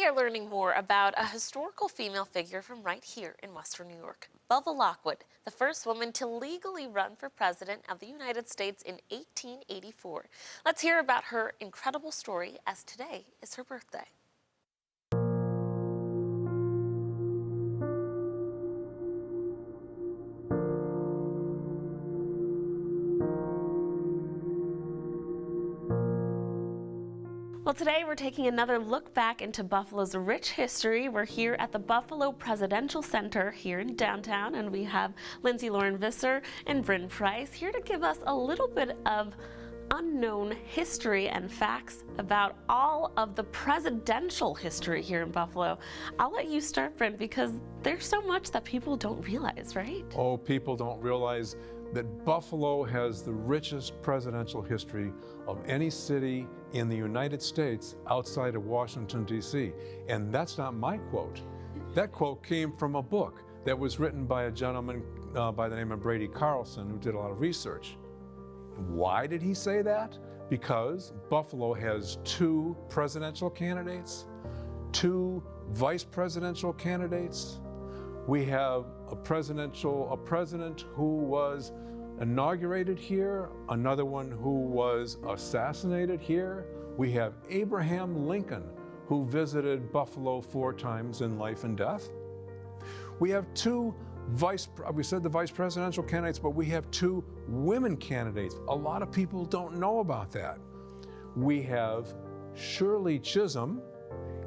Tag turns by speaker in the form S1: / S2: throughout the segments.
S1: we are learning more about a historical female figure from right here in Western New York. Belva Lockwood, the first woman to legally run for president of the United States in 1884. Let's hear about her incredible story, as today is her birthday. Well, today we're taking another look back into Buffalo's rich history. We're here at the Buffalo Presidential Center here in downtown, and we have Lindsay Lauren Visser and Bryn Price here to give us a little bit of unknown history and facts about all of the presidential history here in Buffalo. I'll let you start, Bryn, because there's so much that people don't realize, right?
S2: Oh, people don't realize that Buffalo has the richest presidential history of any city in the United States outside of Washington, D.C. And that's not my quote. That quote came from a book that was written by a gentleman by the name of Brady Carlson, who did a lot of research. Why did he say that? Because Buffalo has 2 presidential candidates, 2 vice presidential candidates. We have a president who was inaugurated here, another one who was assassinated here. We have Abraham Lincoln, who visited Buffalo 4 times in life and death. We have 2 we said the vice presidential candidates, but we have 2 women candidates. A lot of people don't know about that. We have Shirley Chisholm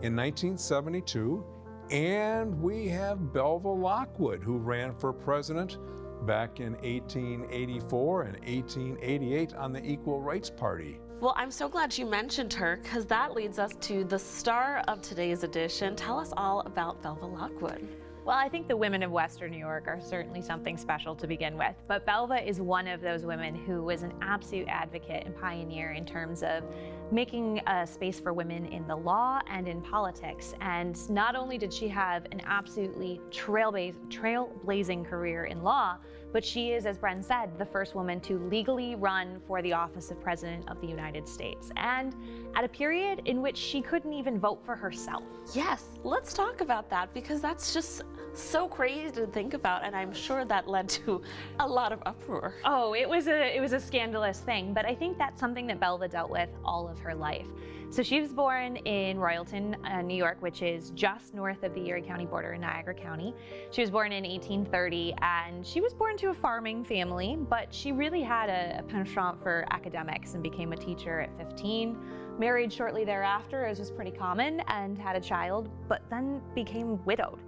S2: in 1972, and we have Belva Lockwood, who ran for president back in 1884 and 1888 on the Equal Rights Party.
S1: Well, I'm so glad you mentioned her, because that leads us to the star of today's edition. Tell us all about Belva Lockwood.
S3: Well, I think the women of Western New York are certainly something special to begin with, but Belva is one of those women who was an absolute advocate and pioneer in terms of making a space for women in the law and in politics. And not only did she have an absolutely trailblazing career in law, but she is, as Bren said, the first woman to legally run for the office of President of the United States, and at a period in which she couldn't even vote for herself.
S1: Yes, let's talk about that, because that's just so crazy to think about, and I'm sure that led to a lot of uproar.
S3: Oh, it was a scandalous thing, but I think that's something that Belva dealt with all of her life. So she was born in Royalton, New York, which is just north of the Erie County border in Niagara County. She was born in 1830, and she was born to a farming family, but she really had a penchant for academics and became a teacher at 15. Married shortly thereafter, as was pretty common, and had a child, but then became widowed.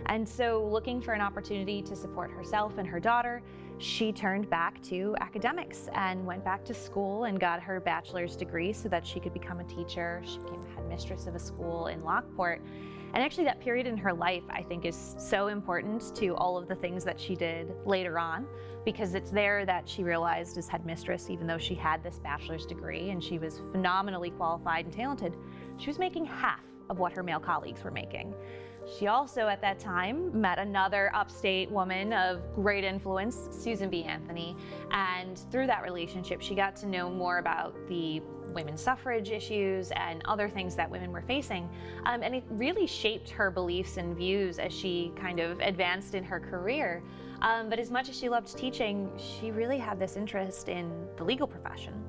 S3: And so, looking for an opportunity to support herself and her daughter, she turned back to academics and went back to school and got her bachelor's degree so that she could become a teacher. She became headmistress of a school in Lockport. And actually, that period in her life, I think, is so important to all of the things that she did later on, because it's there that she realized as headmistress, even though she had this bachelor's degree and she was phenomenally qualified and talented, she was making half of what her male colleagues were making. She also, at that time, met another upstate woman of great influence, Susan B. Anthony, and through that relationship, she got to know more about the women's suffrage issues and other things that women were facing, and it really shaped her beliefs and views as she kind of advanced in her career. But as much as she loved teaching, she really had this interest in the legal profession.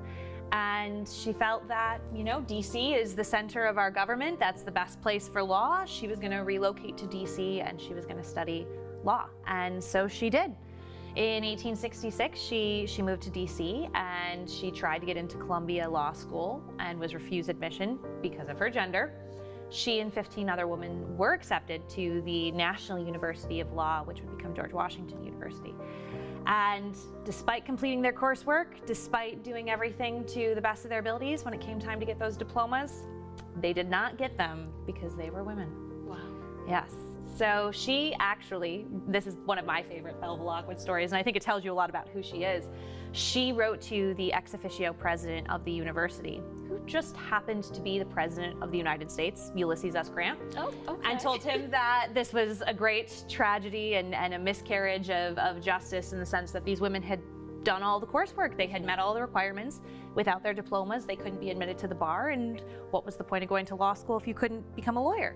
S3: And she felt that, DC is the center of our government. That's the best place for law. She was going to relocate to DC and she was going to study law. And so she did. In 1866, she moved to DC and she tried to get into Columbia Law School and was refused admission because of her gender. She and 15 other women were accepted to the National University of Law, which would become George Washington University. And despite completing their coursework, despite doing everything to the best of their abilities, when it came time to get those diplomas, they did not get them because they were women.
S1: Wow.
S3: Yes. So she actually, this is one of my favorite Belva Lockwood stories, and I think it tells you a lot about who she is. She wrote to the ex officio president of the university, who just happened to be the president of the United States, Ulysses S. Grant, and told him that this was a great tragedy and a miscarriage of justice, in the sense that these women had done all the coursework. They had met all the requirements. Without their diplomas, they couldn't be admitted to the bar, and what was the point of going to law school if you couldn't become a lawyer?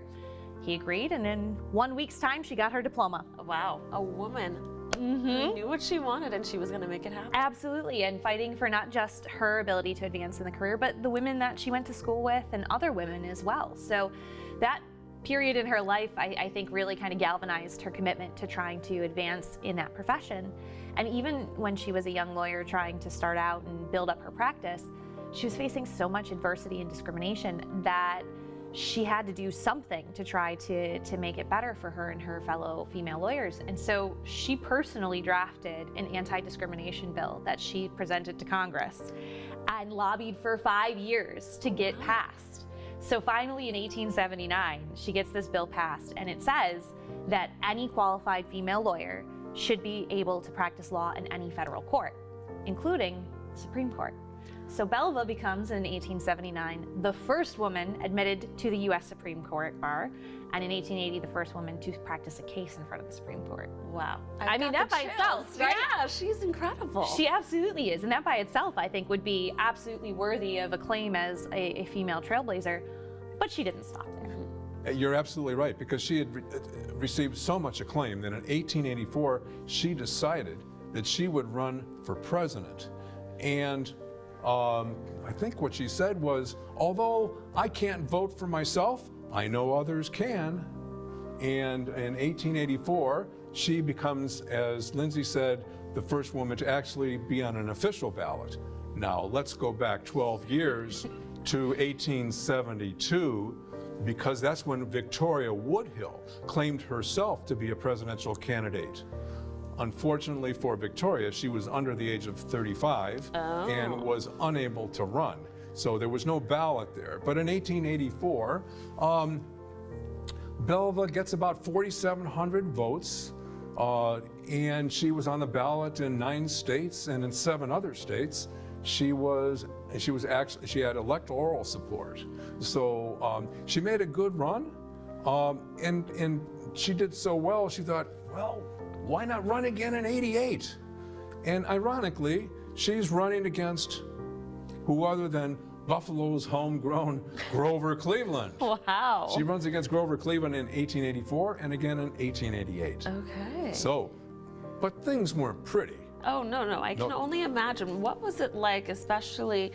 S3: He agreed, and in 1 week's time, she got her diploma.
S1: Wow, a woman who knew what she wanted and she was going to make it happen.
S3: Absolutely, and fighting for not just her ability to advance in the career, but the women that she went to school with and other women as well. So that period in her life, I think, really kind of galvanized her commitment to trying to advance in that profession. And even when she was a young lawyer trying to start out and build up her practice, she was facing so much adversity and discrimination that she had to do something to try to make it better for her and her fellow female lawyers. And so she personally drafted an anti-discrimination bill that she presented to Congress and lobbied for 5 years to get passed. So finally in 1879, she gets this bill passed, and it says that any qualified female lawyer should be able to practice law in any federal court, including the Supreme Court. So Belva becomes, in 1879, the first woman admitted to the U.S. Supreme Court bar, and in 1880, the first woman to practice a case in front of the Supreme Court.
S1: Wow.
S3: I mean, that by itself, right?
S1: Yeah, she's incredible.
S3: She absolutely is, and that by itself, I think, would be absolutely worthy of acclaim as a female trailblazer, but she didn't stop there.
S2: You're absolutely right, because she had received so much acclaim that in 1884, she decided that she would run for president. And I think what she said was, although I can't vote for myself, I know others can. And in 1884, she becomes, as Lindsay said, the first woman to actually be on an official ballot. Now, let's go back 12 years to 1872, because that's when Victoria Woodhull claimed herself to be a presidential candidate. Unfortunately for Victoria, she was under the age of 35 and was unable to run. So there was no ballot there. But in 1884, Belva gets about 4,700 votes, and she was on the ballot in 9 states, and in 7 other states, she had electoral support. So she made a good run, and she did so well, she thought, well, why not run again in 88? And ironically, she's running against who other than Buffalo's homegrown Grover Cleveland.
S1: Wow.
S2: She runs against Grover Cleveland in 1884 and again in 1888.
S1: Okay.
S2: So, but things weren't pretty.
S1: Oh, no. I can only imagine. What was it like, especially,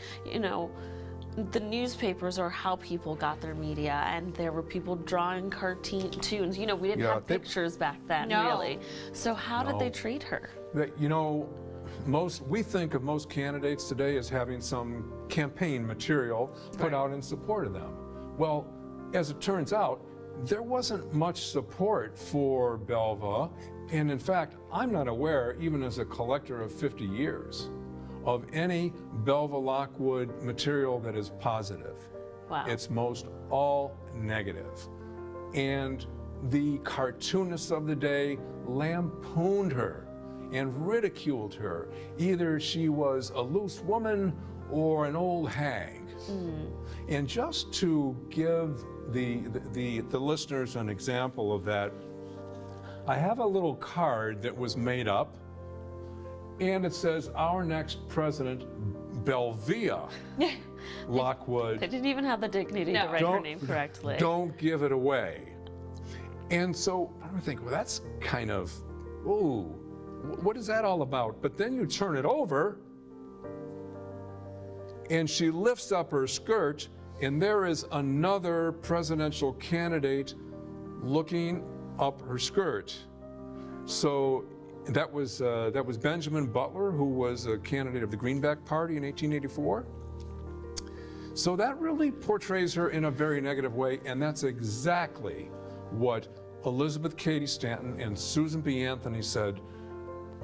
S1: the newspapers, or how people got their media, and there were people drawing cartoons. We didn't have pictures back then, really. So how did they treat her?
S2: We think of most candidates today as having some campaign material put out in support of them. Well, as it turns out, there wasn't much support for Belva, and in fact, I'm not aware, even as a collector of 50 years, of any Belva Lockwood material that is positive.
S1: Wow.
S2: It's most all negative. And the cartoonists of the day lampooned her and ridiculed her. Either she was a loose woman or an old hag. And just to give the listeners an example of that, I have a little card that was made up, and it says, "Our next president, Belva Lockwood."
S1: They didn't even have the dignity to write her name correctly.
S2: Don't give it away. And so I think, well, that's kind of, ooh, what is that all about? But then you turn it over, and she lifts up her skirt, and there is another presidential candidate looking up her skirt. So that was Benjamin Butler, who was a candidate of the Greenback Party in 1884. So that really portrays her in a very negative way, and that's exactly what Elizabeth Cady Stanton and Susan B. Anthony said.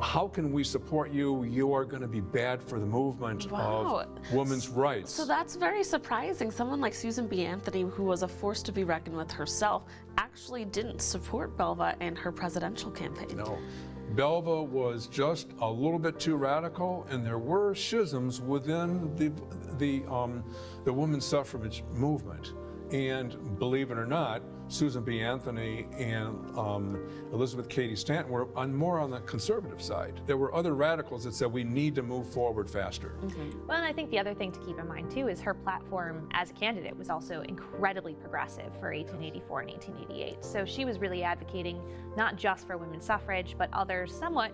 S2: How can we support you? You are going to be bad for the movement of women's rights.
S1: So that's very surprising. Someone like Susan B. Anthony, who was a force to be reckoned with herself, actually didn't support Belva in her presidential campaign.
S2: No. Belva was just a little bit too radical, and there were schisms within the women's suffrage movement. And believe it or not, Susan B. Anthony and Elizabeth Cady Stanton were more on the conservative side. There were other radicals that said we need to move forward faster.
S3: Well, and I think the other thing to keep in mind too is her platform as a candidate was also incredibly progressive for 1884 and 1888. So she was really advocating not just for women's suffrage, but other somewhat,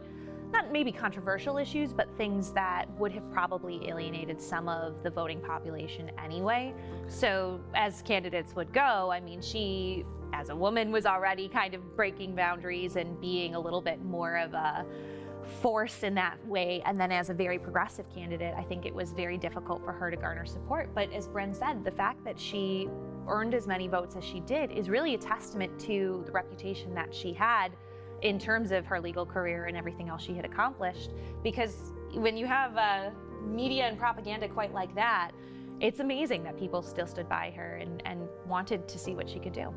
S3: not maybe controversial issues, but things that would have probably alienated some of the voting population anyway. So as candidates would go, I mean, she, as a woman, was already kind of breaking boundaries and being a little bit more of a force in that way. And then as a very progressive candidate, I think it was very difficult for her to garner support. But as Bryn said, the fact that she earned as many votes as she did is really a testament to the reputation that she had in terms of her legal career and everything else she had accomplished. Because when you have media and propaganda quite like that, it's amazing that people still stood by her and wanted to see what she could do.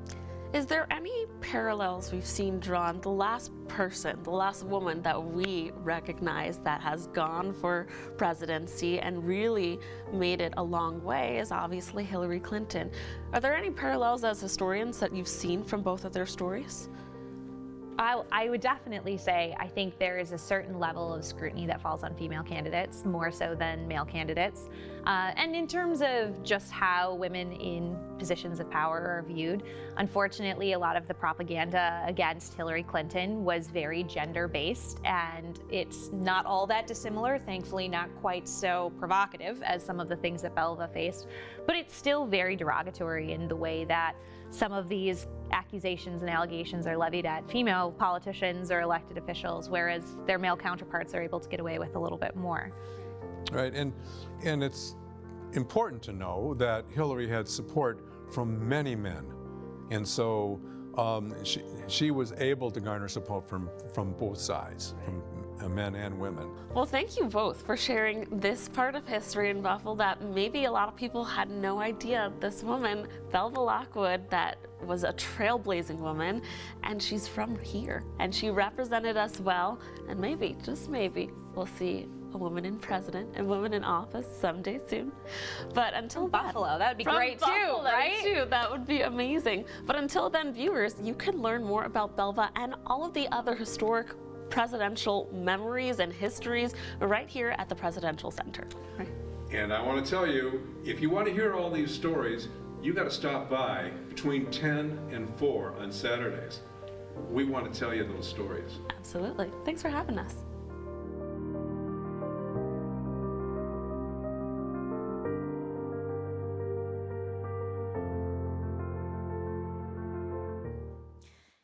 S1: Is there any parallels we've seen drawn? The last person, the last woman that we recognize that has gone for presidency and really made it a long way is obviously Hillary Clinton. Are there any parallels as historians that you've seen from both of their stories?
S3: I would definitely say I think there is a certain level of scrutiny that falls on female candidates, more so than male candidates. And in terms of just how women in positions of power are viewed, unfortunately, a lot of the propaganda against Hillary Clinton was very gender-based, and it's not all that dissimilar, thankfully not quite so provocative as some of the things that Belva faced, but it's still very derogatory in the way that some of these accusations and allegations are levied at female politicians or elected officials, whereas their male counterparts are able to get away with a little bit more.
S2: Right, and it's important to know that Hillary had support from many men, and so she was able to garner support from both sides, from men and women.
S1: Well, thank you both for sharing this part of history in Buffalo that maybe a lot of people had no idea. This woman, Belva Lockwood, that was a trailblazing woman, and she's from here, and she represented us well, and maybe, just maybe, we'll see a woman in president and woman in office someday soon. But until then,
S3: Buffalo, that would be
S1: from
S3: great
S1: Buffalo,
S3: too, right?
S1: Too, that would be amazing. But until then, viewers, you can learn more about Belva and all of the other historic presidential memories and histories right here at the Presidential Center. Right.
S2: And I want to tell you, if you want to hear all these stories, you got to stop by between 10 and 4 on Saturdays. We want to tell you those stories.
S1: Absolutely. Thanks for having us.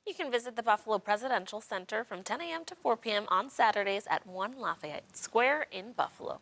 S1: You can visit the Buffalo Presidential Center from 10 a.m. to 4 p.m. on Saturdays at 1 Lafayette Square in Buffalo.